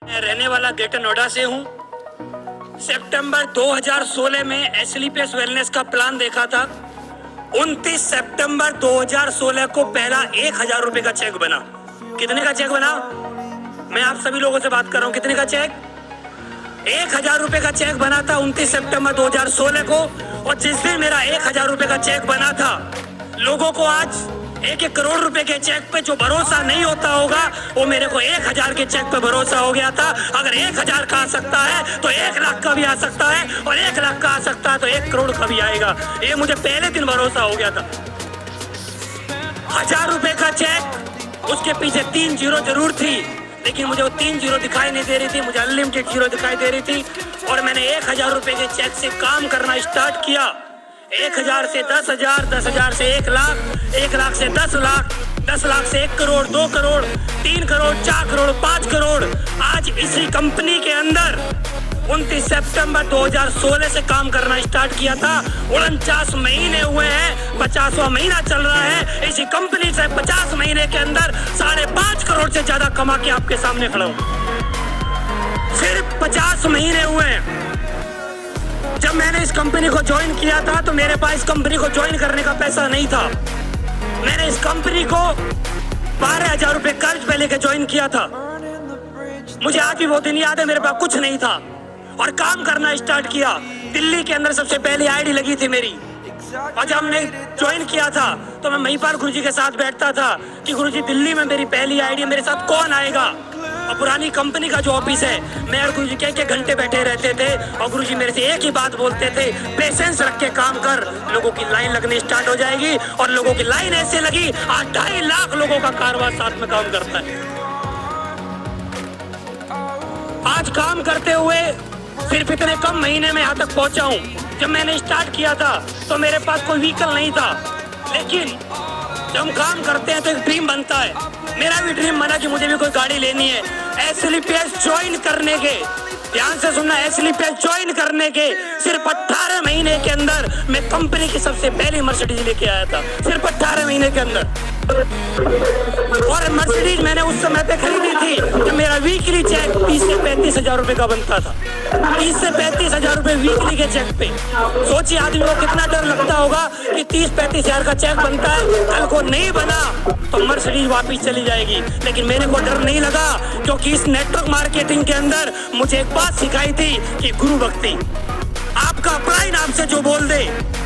मैं रहने वाला ग्रेटर नोएडा से हूँ। सितंबर 2016 में एसलीपीएस वेलनेस का प्लान देखा था। 29 सितंबर 2016 को पहला 1000 रुपए का चेक बना। कितने का चेक बना? मैं आप सभी लोगों से बात कर रहा हूँ। कितने का चेक? 1000 रुपए का चेक बना था 29 सितंबर 2016 को। और जिस दिन मेरा 1000 रुपए का चेक बना था, लोगों को आज 1 करोड़ रुपए के चेक पे जो भरोसा नहीं होता होगा, वो मेरे को 1000 के चेक पे भरोसा हो गया था। अगर 1000 का आ सकता है तो 1 लाख का भी आ सकता है, और 1 लाख का आ सकता है तो 1 करोड़ का भी आएगा। ये मुझे पहले दिन भरोसा हो गया था। 1000 रुपए का चेक, उसके पीछे 3 जीरो जरूर थी, लेकिन मुझे वो 3 जीरो दिखाई नहीं दे रही थी, मुझे अनलिमिटेड जीरो दिखाई दे रही थी। और मैंने 1000 रुपए के चेक से काम करना स्टार्ट किया। 1000 से 10,000, 10,000 से 1 लाख, 1 लाख से 10 लाख, 10 लाख से 1 करोड़, 2 करोड़, 3 करोड़, 4 करोड़, 5 करोड़। आज इसी कंपनी के अंदर 29 सितंबर 2016 से काम करना स्टार्ट किया था। 49 महीने हुए हैं, 50वां महीना चल रहा है। इसी कंपनी से 50 महीने के अंदर 5.5 करोड़ से ज्यादा कमा के आपके सामने खड़ा हूं। सिर्फ 50 महीने हुए हैं। जब मैंने इस कंपनी को ज्वाइन किया था तो मेरे पास इस कंपनी को ज्वाइन करने का पैसा नहीं था। मैंने इस कंपनी को 12,000 रुपए कर्ज पे लेके ज्वाइन किया था। मुझे आज भी वो दिन याद है, मेरे पास कुछ नहीं था और काम करना स्टार्ट किया। दिल्ली के अंदर सबसे पहली आईडी लगी थी मेरी। और जब हमने ज्वाइन किया था तो मैं महिपाल गुरुजी के साथ बैठता था कि गुरुजी दिल्ली में मेरी पहली आईडी, मेरे साथ कौन आएगा? और पुरानी कंपनी का जो ऑफिस है, मैं और गुरुजी के घंटे बैठे रहते थे और गुरुजी मेरे से एक ही बात बोलते थे, पेशेंस रख के काम कर, लोगों की लाइन लगनी स्टार्ट हो जाएगी। और लोगों की लाइन ऐसे लगी, आज 2.5 लाख लोगों का कारोबार साथ में काम करता है। आज काम करते हुए सिर्फ इतने कम महीने में यहाँ तक पहुंचा हूँ। जब मैंने स्टार्ट किया था तो मेरे पास कोई व्हीकल नहीं था, लेकिन जब हम काम करते हैं तो एक ड्रीम बनता है। मेरा भी ड्रीम बना कि मुझे भी कोई गाड़ी लेनी है। एसलीपीएस ज्वाइन करने के, ध्यान से सुनना, एसलीपीएस ज्वाइन करने के सिर्फ 18 महीने के अंदर मैं कंपनी की सबसे पहली मर्सिडीज लेके आया था। सिर्फ 18 महीने के अंदर। और मर्सिडीज मैंने उस समय पे खरीदी थी जब मेरा वीकली चेक 30 से 35 हजार रुपए का बनता था। 30 से 35 हजार रुपए वीकली के चेक पे। सोचिए आदमी को कितना डर लगता होगा कि 30-35 हजार का चेक बनता है, कल को नहीं बना तो मर्सिडीज वापिस चली जाएगी। लेकिन मेरे को डर नहीं लगा, क्योंकि इस नेटवर्क मार्केटिंग के अंदर मुझे एक बात सिखाई थी कि गुरु भक्ति। आपका अपलाइन आपसे जो बोल दे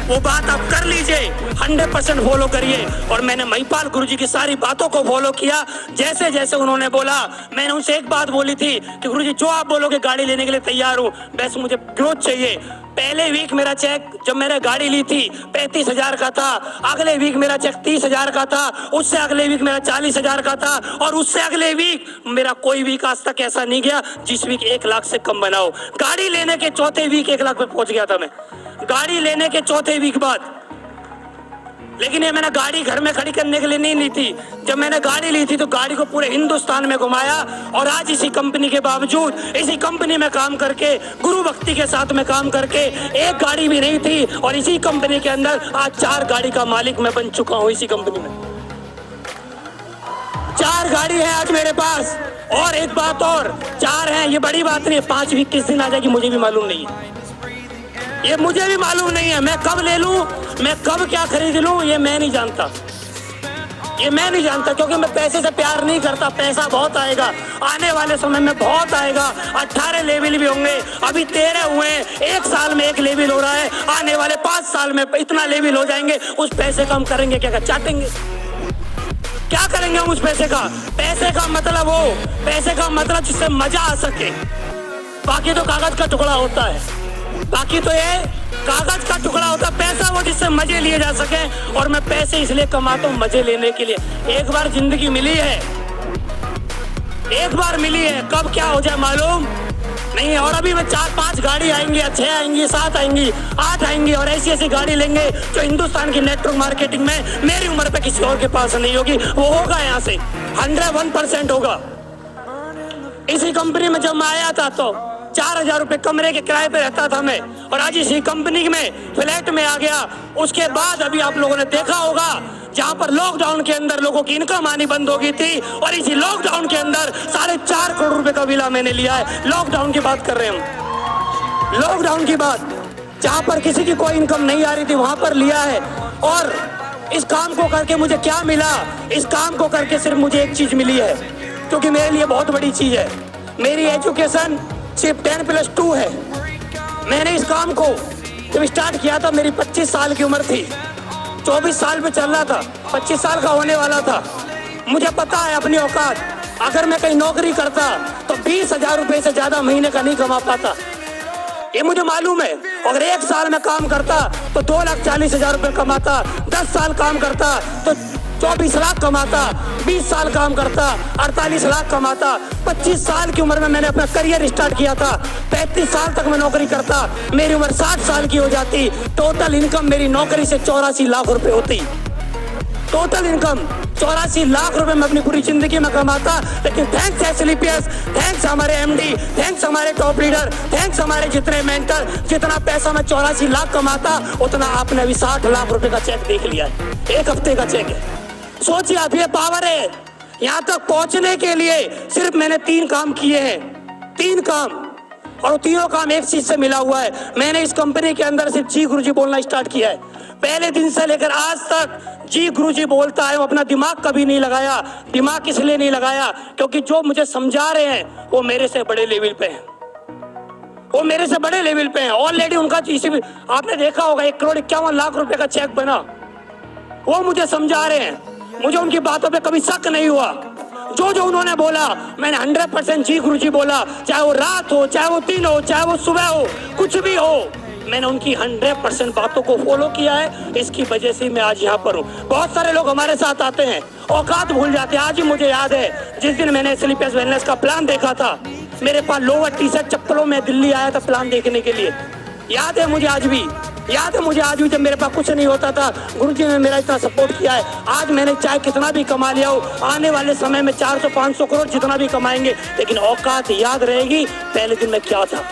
वो बात आप कर लीजिए, 100% फॉलो करिए। और मैंने महिपाल गुरुजी की सारी बातों को फॉलो किया। जैसे जैसे उन्होंने बोला, मैंने उनसे एक बात बोली थी कि गुरुजी जो आप बोलोगे गाड़ी लेने के लिए तैयार हूँ, बस मुझे ग्रोथ चाहिए। पहले वीक मेरा चेक जब मैंने गाड़ी ली थी 35,000 का था, अगले वीक मेरा चेक 30,000 का था, उससे अगले वीक मेरा 40,000 का था, और उससे अगले वीक मेरा कोई वीक आज तक ऐसा नहीं गया जिस वीक 1 लाख से कम बनाओ। गाड़ी लेने के चौथे वीक 1 लाख पे पहुंच गया था मैं, गाड़ी लेने के चौथे वीक बाद। लेकिन ये मैंने गाड़ी घर में खड़ी करने के लिए नहीं ली थी। जब मैंने गाड़ी ली थी तो गाड़ी को पूरे हिंदुस्तान में घुमाया। और आज इसी कंपनी के बावजूद, इसी कंपनी में काम करके, गुरु भक्ति के साथ में काम करके, एक गाड़ी भी नहीं थी और इसी कंपनी के अंदर आज 4 गाड़ी का मालिक मैं बन चुका हूँ। इसी कंपनी में 4 गाड़ी है आज मेरे पास। और एक बात और, 4 है ये बड़ी बात नहीं है, 5 वीक किस दिन आ जाएगी मुझे भी मालूम नहीं है। ये मुझे भी मालूम नहीं है, मैं कब ले लूं, मैं कब क्या खरीद लूं, ये मैं नहीं जानता। ये मैं नहीं जानता, क्योंकि मैं पैसे से प्यार नहीं करता। पैसा बहुत आएगा, आने वाले समय में बहुत आएगा। 18 लेवल भी होंगे, अभी 13 हुए हैं, 1 साल में 1 लेवल हो रहा है, आने वाले 5 साल में इतना लेवल हो जाएंगे। उस पैसे का हम करेंगे क्या? चाटेंगे। क्या करेंगे हम उस पैसे का? पैसे का मतलब वो, पैसे का मतलब जिससे मजा आ सके। बाकी तो कागज का टुकड़ा होता है, बाकी तो ये कागज का टुकड़ा होता। पैसा वो जिससे मजे लिए जा सके। और मैं पैसे इसलिए कमाता हूँ मजे लेने के लिए। एक बार जिंदगी मिली है, एक बार मिली है, कब क्या हो जाए मालूम नहीं है। और अभी मैं 4-5 गाड़ी आएंगी, 6 आएंगी, 7 आएंगी, 8 आएंगी, और ऐसी ऐसी गाड़ी लेंगे जो हिंदुस्तान की नेटवर्क मार्केटिंग में मेरी उम्र पे किसी और के पास नहीं होगी। वो होगा यहाँ से 101% होगा। इसी कंपनी में जब मैं आया था तो 4,000 रुपए कमरे के किराए पे रहता था मैं, और आज इसी कंपनी में फ्लैट में आ गया। उसके बाद अभी आप लोगों ने देखा होगा जहां पर लॉकडाउन के अंदर लोगों की इनकम आनी बंद हो गई थी, और इसी लॉकडाउन के अंदर 4.5 करोड़ रुपए का विला मैंने लिया है। लॉकडाउन की बात कर रहे हैं हम, लॉकडाउन की बात, जहां पर किसी की कोई इनकम नहीं आ रही थी वहां पर लिया है। और इस काम को करके मुझे क्या मिला? इस काम को करके सिर्फ मुझे एक चीज मिली है, क्योंकि मेरे लिए बहुत बड़ी चीज है। मेरी एजुकेशन सिर्फ 10+2 है। मैंने इस काम को जब स्टार्ट किया था मेरी 25 साल की उम्र थी, 24 साल पे चल रहा था, 25 साल का होने वाला था। मुझे पता है अपनी औकात। अगर मैं कहीं नौकरी करता तो 20,000 रुपए से ज्यादा महीने का नहीं कमा पाता, ये मुझे मालूम है। अगर 1 साल में काम करता तो 2,40,000 रुपए कमाता, 10 साल काम करता तो 24 लाख कमाता, 20 साल काम करता 48 लाख कमाता। 25 साल की उम्र में मैंने अपना करियर स्टार्ट किया था, 35 साल तक मैं नौकरी करता, मेरी उम्र 60 साल की हो जाती, टोटल इनकम मेरी नौकरी से 84 लाख रुपए होती। टोटल इनकम 84 लाख रुपए मैं अपनी पूरी जिंदगी में कमाता। लेकिन थैंक्स एसएलपीएस, थैंक्स हमारे एमडी, थैंक्स हमारे टॉप लीडर, थैंक्स हमारे जितने मेंटर, जितना पैसा मैं 84 लाख कमाता उतना आपने अभी 60 लाख रुपए का चेक देख लिया है, 1 हफ्ते का चेक है। सोचिए आप, ये पावर है। यहाँ तक पहुंचने के लिए सिर्फ मैंने 3 काम किए हैं, 3 काम, और तीनों काम एक चीज से मिला हुआ है। मैंने इस कंपनी के अंदर सिर्फ जी गुरुजी बोलना स्टार्ट किया है। पहले दिन से लेकर आज तक जी गुरुजी बोलता है, वो अपना दिमाग कभी नहीं लगाया। दिमाग इसलिए नहीं लगाया क्योंकि जो मुझे समझा रहे हैं वो मेरे से बड़े लेवल पे हैं, वो मेरे से बड़े लेवल पे हैं। ऑलरेडी उनका आपने देखा होगा 1,51,00,000 रुपए का चेक बना, वो मुझे समझा रहे हैं। मुझे उनकी बातों पे कभी शक नहीं हुआ। जो जो उन्होंने बोला मैंने 100% जी गुरुजी बोला, चाहे वो रात हो, चाहे वो दिन हो, चाहे वो सुबह हो, कुछ भी हो, मैंने उनकी 100% बातों को फॉलो किया है। इसकी वजह से मैं आज यहाँ पर हूँ। बहुत सारे लोग हमारे साथ आते हैं, औकात भूल जाते हैं। आज ही मुझे याद है जिस दिन मैंने एसएलपीएस वेलनेस का प्लान देखा था, मेरे पास लोअर टी-शर्ट चप्पलों में दिल्ली आया था प्लान देखने के लिए। याद है मुझे आज भी, याद है मुझे आज भी, जब मेरे पास कुछ नहीं होता था गुरुजी ने मेरा इतना सपोर्ट किया है। आज मैंने चाहे कितना भी कमा लिया हो, आने वाले समय में 400-500 करोड़ जितना भी कमाएंगे, लेकिन औकात याद रहेगी पहले दिन में क्या था।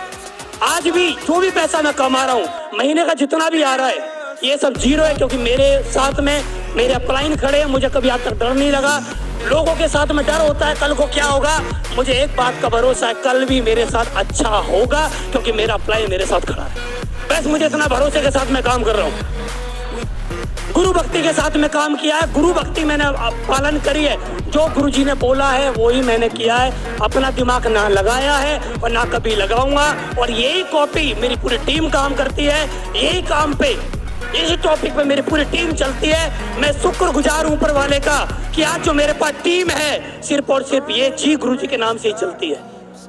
आज भी जो भी पैसा मैं कमा रहा हूँ, महीने का जितना भी आ रहा है, ये सब जीरो है, क्योंकि मेरे साथ में मेरे अपलाइन खड़े हैं। मुझे कभी आज तक डर नहीं लगा। लोगों के साथ में डर होता है कल को क्या होगा, मुझे एक बात का भरोसा है, कल भी मेरे साथ अच्छा होगा, क्योंकि मेरा अपलाइन मेरे साथ खड़ा है। बस मुझे इतना भरोसे के साथ मैं काम कर रहा हूँ। गुरु भक्ति के साथ में काम किया है, गुरु भक्ति मैंने पालन करी है। जो गुरुजी ने बोला है वो ही मैंने किया है। अपना दिमाग ना लगाया है और ना कभी लगाऊंगा। और यही कॉपी मेरी पूरी टीम काम करती है, यही काम पे, इसी टॉपिक पे मेरी पूरी टीम चलती है। मैं शुक्रगुजार हूं ऊपर वाले का कि आज जो मेरे पास टीम है सिर्फ और सिर्फ ये जी गुरुजी के नाम से ही चलती है।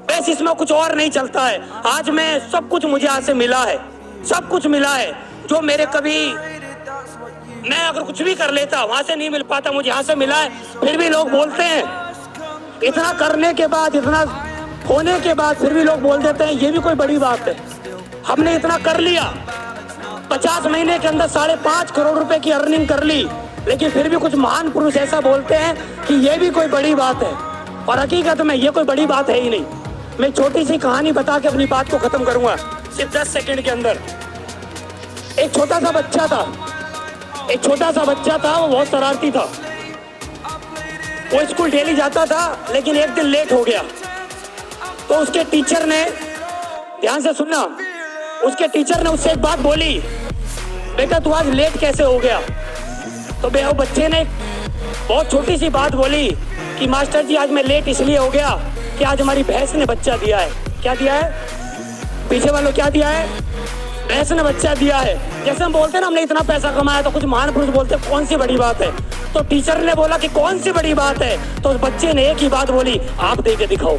बस इसमें कुछ और नहीं चलता है। आज मैं सब कुछ मुझे यहाँ से मिला है, सब कुछ मिला है जो मेरे कभी, मैं अगर कुछ भी कर लेता वहां से नहीं मिल पाता, मुझे यहाँ से मिला है। फिर भी लोग बोलते हैं, इतना करने के बाद, इतना होने के बाद फिर भी लोग बोल देते हैं ये भी कोई बड़ी बात है। हमने इतना कर लिया, 50 महीने के अंदर 5.5 करोड़ रुपए की अर्निंग कर ली, लेकिन फिर भी कुछ महान पुरुष ऐसा बोलते हैं कि ये भी कोई बड़ी बात है। और हकीकत में ये कोई बड़ी बात है ही नहीं। मैं छोटी सी कहानी बता के अपनी बात को खत्म करूंगा सिर्फ 10 सेकंड के अंदर। एक छोटा सा बच्चा था, एक छोटा सा बच्चा था, वो बहुत शरारती था। वो स्कूल डेली जाता था, लेकिन एक दिन लेट हो गया। तो उसके टीचर ने, ध्यान से सुनना, उसके टीचर ने उससे एक बात बोली, बेटा तू आज लेट कैसे हो गया? तो वो बच्चे ने बहुत छोटी सी बात बोली कि मास्टर जी आज मैं लेट इसलिए हो गया कि आज हमारी भैंस ने बच्चा दिया है। क्या दिया है? पीछे वालों क्या दिया है? भैंस ने बच्चा दिया है। जैसे हम बोलते हैं ना हमने इतना पैसा कमाया, तो कुछ महान पुरुष बोलते हैं कौन सी बड़ी बात है। तो टीचर ने बोला कि कौन सी बड़ी बात है? तो बच्चे ने एक ही बात बोली, आप दे के दिखाओ,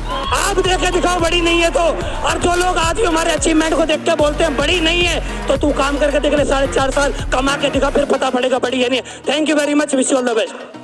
आप दे के दिखाओ, बड़ी नहीं है तो। और जो लोग आज भी हमारे अचीवमेंट को देख के बोलते हैं बड़ी नहीं है, तो तू काम करके देख ले, 4.5 साल कमा के दिखा, फिर पता पड़ेगा बड़ी है नहीं। Thank you very much, wish you all the best.